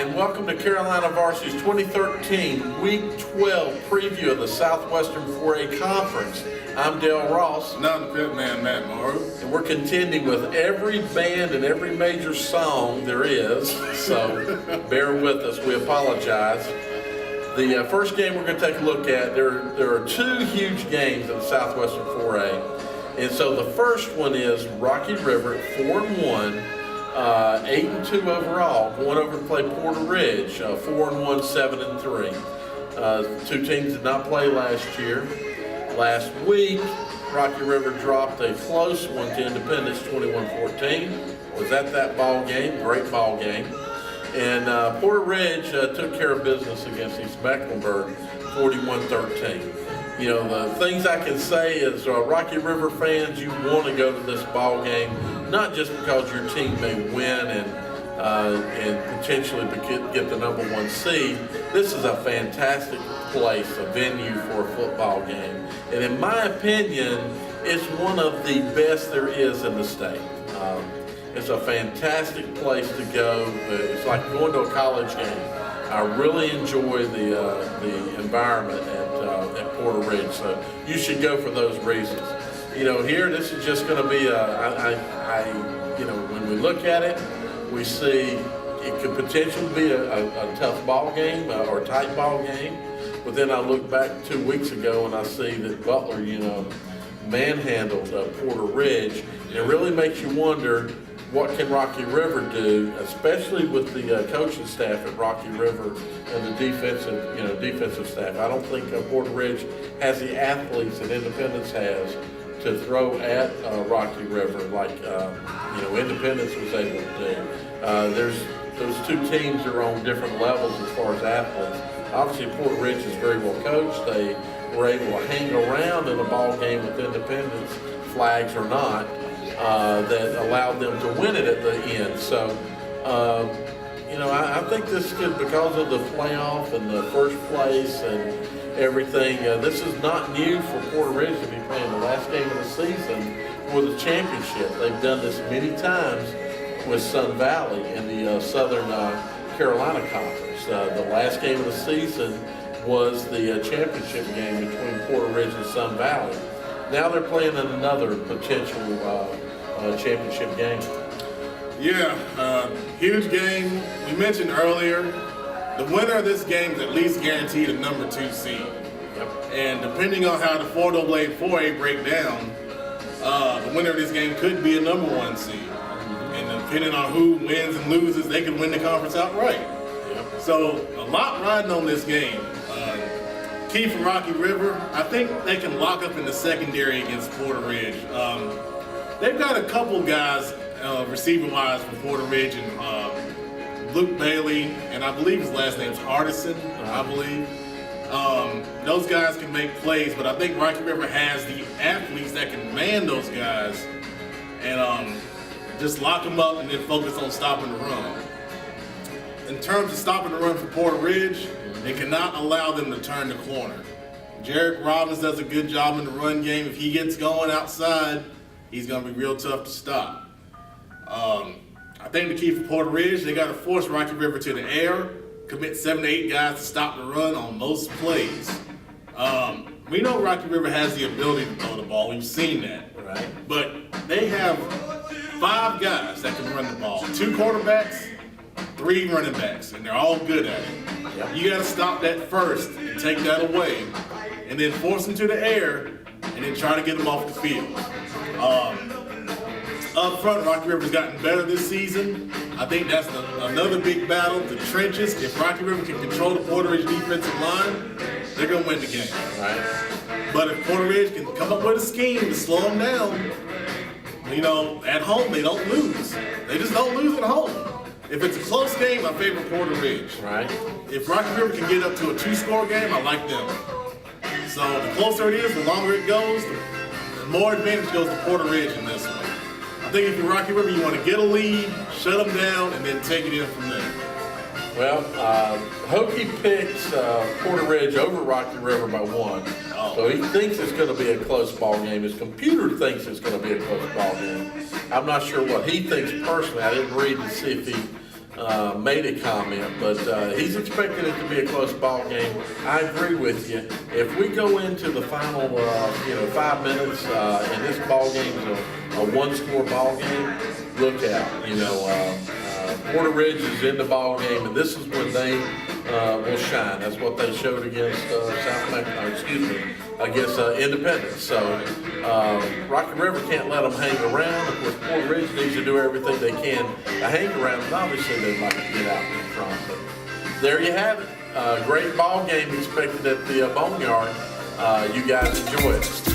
and welcome to Carolina Varsity's 2013 Week 12 preview of the Southwestern 4A Conference. I'm Dale Ross. And I'm the pit man, Matt Morrow. And we're contending with every band and every major song there is, so bear with us, we apologize. The first game we're going to take a look at, there are two huge games in the Southwestern 4A. And so the first one is Rocky River at 4-1. 8-2 overall, going over to play Porter Ridge, 4-1, 7-3. Two teams did not play last year. Last week, Rocky River dropped a close one to Independence, 21-14. Was at that ball game, great ball game. And Porter Ridge took care of business against East Mecklenburg, 41-13. You know, the things I can say is Rocky River fans, you want to go to this ball game, not just because your team may win and potentially get the number one seed. This is a fantastic place, a venue for a football game. And in my opinion, it's one of the best there is in the state. It's a fantastic place to go. It's like going to a college game. I really enjoy the environment at Porter Ridge, so you should go for those reasons. You know, here this is just going to be you know, when we look at it, we see it could potentially be a tough ball game or a tight ball game. But then I look back 2 weeks ago and I see that Butler, you know, manhandled Porter Ridge, and it really makes you wonder, what can Rocky River do, especially with the coaching staff at Rocky River and the defensive staff. I don't think Porter Ridge has the athletes that Independence has to throw at Rocky River like you know, Independence was able to do. Those two teams are on different levels as far as athletes. Obviously, Porter Ridge is very well coached. They were able to hang around in a ball game with Independence, flags or not. That allowed them to win it at the end. So, you know, I think this could, because of the playoff and the first place and everything, this is not new for Porter Ridge to be playing the last game of the season for the championship. They've done this many times with Sun Valley in the Southern Carolina Conference. The last game of the season was the championship game between Porter Ridge and Sun Valley. Now they're playing in another potential championship game. Yeah, huge game. We mentioned earlier, the winner of this game is at least guaranteed a number 2 seed. Yep. And depending on how the 4A break down, the winner of this game could be a number 1 seed. And depending on who wins and loses, they could win the conference outright. Yep. So a lot riding on this game. Key for Rocky River, I think they can lock up in the secondary against Porter Ridge. They've got a couple guys receiving-wise for Porter Ridge, and Luke Bailey, and I believe his last name's Hardison, I believe. Those guys can make plays, but I think Rocky River has the athletes that can man those guys and just lock them up and then focus on stopping the run. In terms of stopping the run for Porter Ridge, they cannot allow them to turn the corner. Jarek Robbins does a good job in the run game. If he gets going outside, he's going to be real tough to stop. I think the key for Porter Ridge, they got to force Rocky River to the air, commit 7 to 8 guys to stop the run on most plays. We know Rocky River has the ability to throw the ball. We've seen that, right? But they have 5 guys that can run the ball. 2 quarterbacks, 3 running backs, and they're all good at it. Yep. You got to stop that first and take that away, and then force them to the air, and then try to get them off the field. Up front, Rocky River's gotten better this season. I think that's another big battle, the trenches. If Rocky River can control the Porter Ridge defensive line, they're going to win the game. Right. But if Porter Ridge can come up with a scheme to slow them down, you know, at home they don't lose. They just don't lose at home. If it's a close game, I favor Porter Ridge. Right. If Rocky River can get up to a 2-score game, I like them. So the closer it is, the longer it goes, the more advantage goes to Porter Ridge in this one. I think if you're Rocky River, you want to get a lead, shut them down, and then take it in from there. Well, Hokie picks Porter Ridge over Rocky River by 1. So he thinks it's going to be a close ball game. His computer thinks it's going to be a close ball game. I'm not sure what he thinks personally. I didn't read to see if he made a comment, but he's expecting it to be a close ball game. I agree with you. If we go into the final, 5 minutes, and this ball game is a one-score ball game, look out. Porter Ridge is in the ball game, and this is when they will shine. That's what they showed against against Independence. So Rocky River can't let them hang around. Of course, Porter Ridge needs to do everything they can to hang around, and obviously they'd like to get out in front. But there you have it. Great ball game expected at the Boneyard. You guys enjoy it.